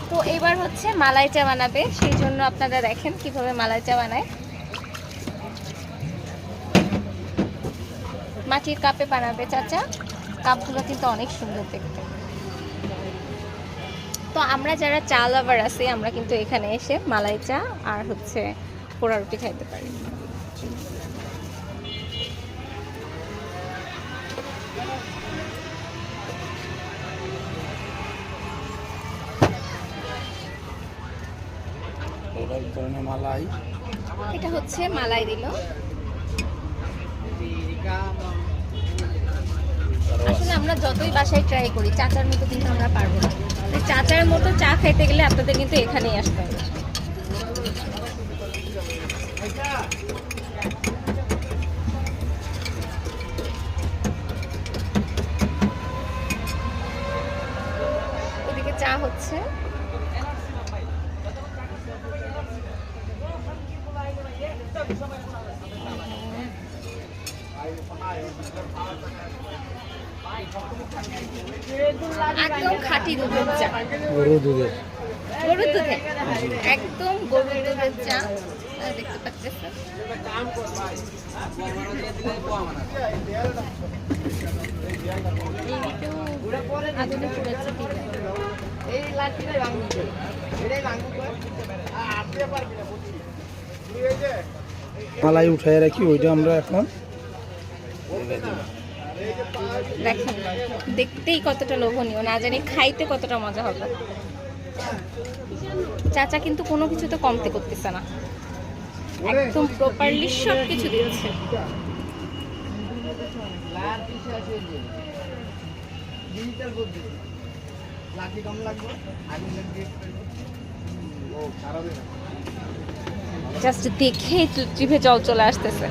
তো এবার হচ্ছে মালাই চা বানাবে, সেই জন্য আপনারা দেখেন কিভাবে মালাই চা বানায়। মাটির কাপে বানাবে চাচা, কাপগুলো কিন্তু অনেক সুন্দর দেখতে। তো আমরা যারা চা লাভার আছি আমরা কিন্তু এখানে এসে মালাই চা আর হচ্ছে পোড়া রুটি খাইতে পারি। মালাই, এটা হচ্ছে মালাই দিল। আসলে আমরা যতই বাসায় ট্রাই করি চাচার মতো কিন্তু আমরা পারবো না। চাচার মতো চা খেতে গেলে আপনাদের কিন্তু এখানেই আসতে হবে। ওদিকে চা হচ্ছে। একদম খাঁটি দুধের চা, গরুর দুধের। গরুর দুধে, একদম গরুর দুধের চা দেখতে পাচ্ছেন। মালাই উঠাই রাখি, ওইটা আমরা এখন দেখেন দেখতেই কতটা লোভনীয়, না জানি খাইতে কতটা মজা হবে। চাচা কিন্তু কোনো কিছুতে কমতে করতেছে না, একদম প্রপারলি সব কিছু দিচ্ছে। জাস্ট দেখে জিভে জল চলে আসতেছে।